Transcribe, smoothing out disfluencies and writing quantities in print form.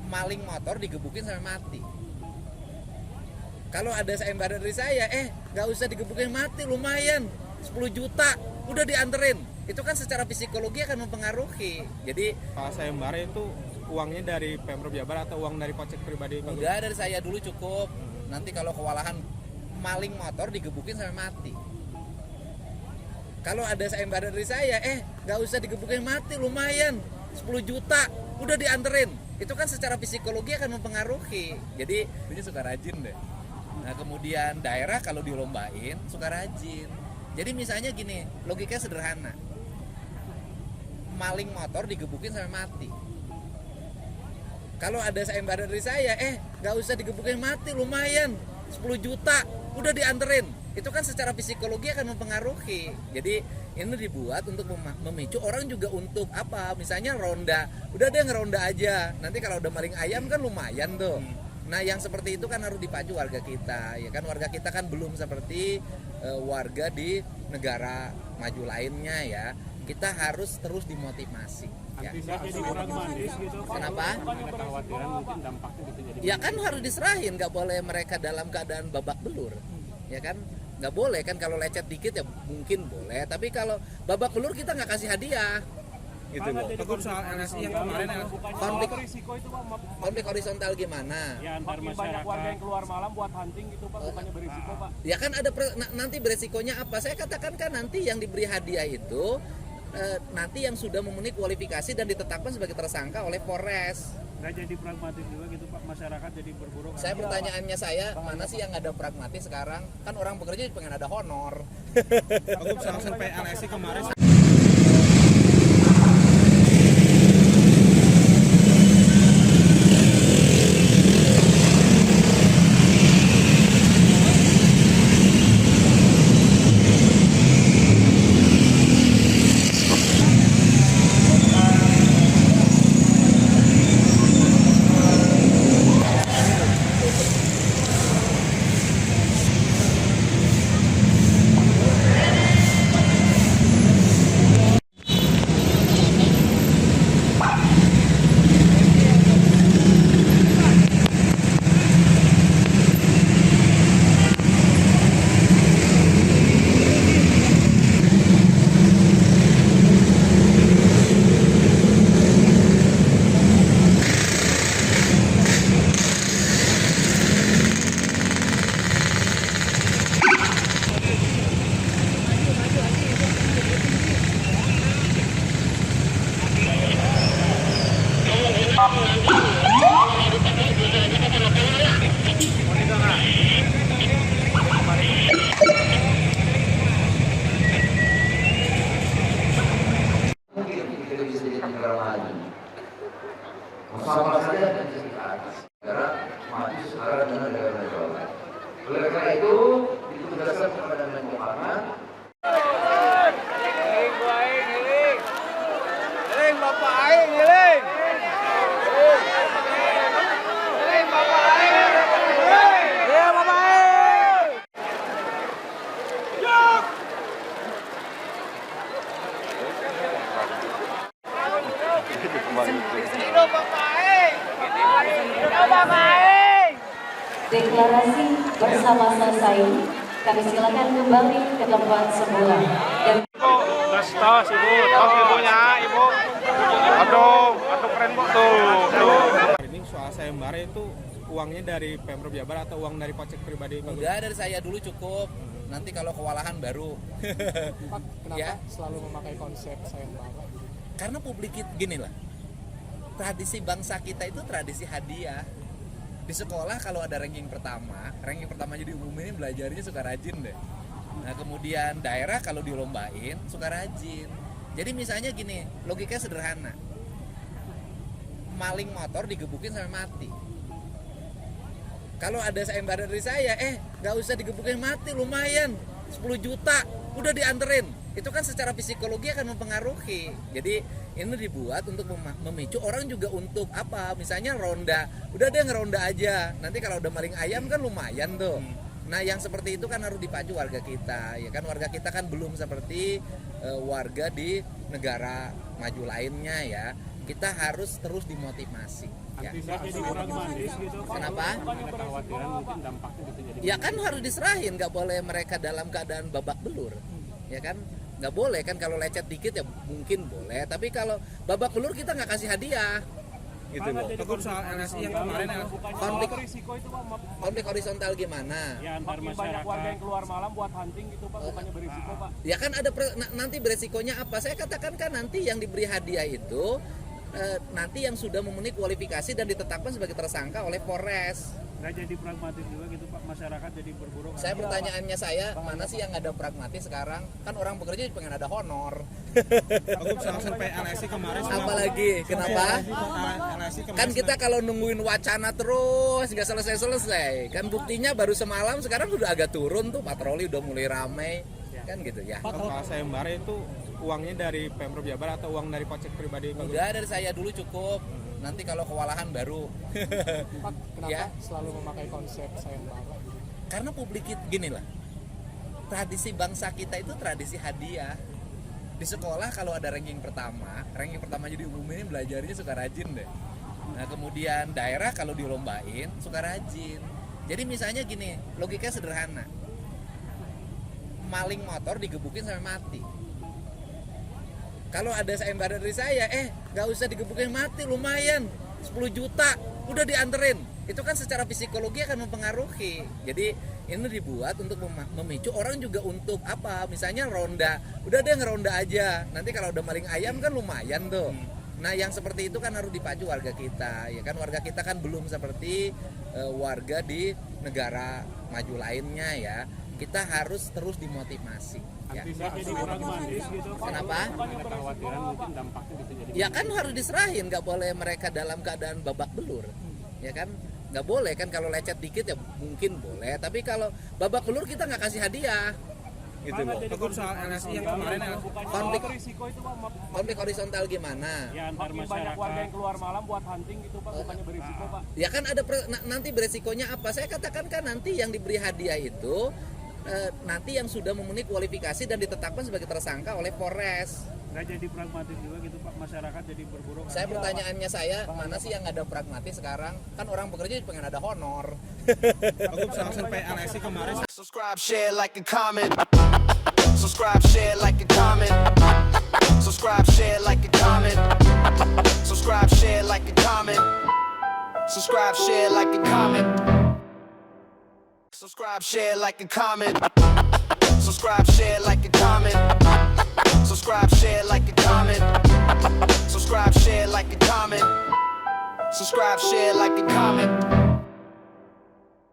maling motor digebukin sampai mati. Kalau ada sayembara dari saya, nggak usah digebukin mati, lumayan 10 juta udah dianterin. Itu kan secara psikologi akan mempengaruhi. Jadi kalau sayembara itu uangnya dari Pemprov Jabar atau uang dari kocek pribadi? Udah dari saya dulu cukup. Nanti kalau kewalahan maling motor digebukin sampai mati. Kalau ada sayembara dari saya, nggak usah digebukin mati, lumayan 10 juta udah dianterin. Itu kan secara psikologi akan mempengaruhi. Jadi dia suka rajin deh. Nah kemudian daerah kalau dilombain suka rajin. Jadi misalnya gini, logikanya sederhana. Maling motor digebukin sampai mati. Kalau ada sayembara dari saya, nggak usah digebukin mati, lumayan 10 juta udah dianterin. Itu kan secara psikologi akan mempengaruhi. Jadi ini dibuat untuk memicu orang juga untuk apa? Misalnya ronda, udah deh ngeronda aja. Nanti kalau udah maling ayam kan lumayan tuh. Nah yang seperti itu kan harus dipacu warga kita, ya kan warga kita kan belum seperti warga di negara maju lainnya ya. Kita harus terus dimotivasi. Ya. Kenapa? Ya kan harus diserahin, nggak boleh mereka dalam keadaan babak belur, ya kan? Nggak boleh kan, kalau lecet dikit ya mungkin boleh, tapi kalau babak belur kita nggak kasih hadiah. Gitu loh. Tegur soal LSI yang kemarin konflik horizontal gimana? Ya antar masyarakat. Banyak warga yang keluar malam buat hunting gitu Pak, bukannya berisiko Pak. Ya kan ada nanti beresikonya apa? Saya katakan kan nanti yang diberi hadiah itu nanti yang sudah memenuhi kualifikasi dan ditetapkan sebagai tersangka oleh Polres. Nggak jadi pragmatis juga gitu Pak, masyarakat jadi berburu. Saya pertanyaannya mana sih yang ada pragmatis sekarang? Kan orang bekerja pengen ada honor. Aku sampai LSI kemarin. Sama saja dan ke atas negara maju setara dengan negara lain. Oleh karena itu ditugaskan kepada Menkumham. Giling Bapak Aing, giling. Giling Bapak Aing. Ya Bapak Aing. Yuk. Hidup Bapak Aing. Hidup Bapak Aing. Deklarasi bersama selesai. Kami silakan kembali ke tempat semula. Dan tos ibunya, ibu. Aduh keren Bu tuh. Ini soal sayembara itu uangnya dari Pemprov Jabar atau uang dari kocek pribadi? Udah dari saya dulu cukup. Nanti kalau kewalahan baru. Pak, kenapa Ya. selalu memakai konsep sayembara? Karena publik gini lah. Tradisi bangsa kita itu tradisi hadiah. Di sekolah kalau ada ranking pertama jadi diumumin belajarnya suka rajin deh. Nah kemudian daerah kalau dilombain suka rajin. Jadi misalnya gini, logikanya sederhana. Maling motor digebukin sampai mati. Kalau ada sayembara dari saya, nggak usah digebukin mati, lumayan 10 juta udah dianterin. Itu kan secara psikologi akan mempengaruhi. Jadi ini dibuat untuk memicu orang juga untuk apa? Misalnya ronda, udah deh ngeronda aja. Nanti kalau udah maling ayam kan lumayan tuh. Nah yang seperti itu kan harus dipacu warga kita, ya kan warga kita kan belum seperti warga di negara maju lainnya ya. Kita harus terus dimotivasi. Ya. Jadi pragmatis gitu. Kenapa? Ada kekhawatiran mungkin dampaknya bisa jadi. Ya kan harus diserahin, nggak boleh mereka dalam keadaan babak belur, ya kan? Nggak boleh kan, kalau lecet dikit ya mungkin boleh, tapi kalau babak belur kita nggak kasih hadiah, gitu loh. Tegur soal LSI yang kemarin Konflik Risiko itu Pak, konflik horizontal gimana? Ya antar makin banyak warga yang keluar malam buat hunting gitu Pak, bukannya berisiko Pak. Ya kan ada nanti beresikonya apa? Saya katakan kan nanti yang diberi hadiah itu nanti yang sudah memenuhi kualifikasi dan ditetapkan sebagai tersangka oleh Polres. nggak jadi pragmatis juga gitu Pak, masyarakat jadi berburu. Saya pertanyaannya mana sih yang ada pragmatis sekarang? Kan orang bekerja pengen ada honor. Aku sampai LSI kemarin. Apalagi kenapa? LSI kemarin. Kan kita kalau nungguin wacana terus nggak selesai-selesai. Kan buktinya baru semalam, sekarang udah agak turun tuh, patroli udah mulai ramai. Kan gitu ya. Kalau sayembara itu uangnya dari Pemprov Jabar atau uang dari kocek pribadi? Udah dari saya dulu cukup. Nanti kalau kewalahan baru. Pak, kenapa Ya. selalu memakai konsep sayembara? Karena publik gini lah. Tradisi bangsa kita itu tradisi hadiah. Di sekolah kalau ada ranking pertama jadi umumnya belajarnya suka rajin deh. Nah kemudian daerah kalau dilombain suka rajin. Jadi misalnya gini, logikanya sederhana. Maling motor digebukin sampai mati. Kalau ada sayembara dari saya, nggak usah digebukin mati, lumayan 10 juta, udah dianterin. Itu kan secara psikologi akan mempengaruhi. Jadi ini dibuat untuk memicu orang juga untuk apa? Misalnya ronda, udah deh ngeronda aja. Nanti kalau udah maling ayam kan lumayan tuh. Nah yang seperti itu kan harus dipacu warga kita, ya kan? Warga kita kan belum seperti warga di negara maju lainnya ya. Kita harus terus dimotivasi. Ya. Jadi pragmatis gitu. Kenapa? Ada kekhawatiran mungkin dampaknya bisa jadi. Ya kan harus diserahin, nggak boleh mereka dalam keadaan babak belur, ya kan? Nggak boleh kan, kalau lecet dikit ya mungkin boleh, tapi kalau babak belur kita nggak kasih hadiah, gitu loh. Tegur soal LSI yang kemarin. Konflik Risiko itu Pak, konflik horizontal gimana? Ya antar makin banyak warga yang keluar malam buat hunting gitu Pak, bukannya berisiko Pak. Ya kan ada nanti beresikonya apa? Saya katakan kan nanti yang diberi hadiah itu nanti yang sudah memenuhi kualifikasi dan ditetapkan sebagai tersangka oleh Polres. nggak jadi pragmatis juga gitu Pak, masyarakat jadi berburu. Saya pertanyaannya mana sih yang ada pragmatis sekarang? Kan orang bekerja pengen ada honor. Aku sampai LSI kemarin. Subscribe, share, like, and comment. Subscribe, share, like, and comment. Subscribe, share, like, and comment. Subscribe, share, like, and comment. Subscribe, share, like, and comment. Subscribe, share, like, and comment. Subscribe, share, like, and comment. Subscribe, share, like, and comment. Subscribe, share, like, and comment. Subscribe, share, like, and comment.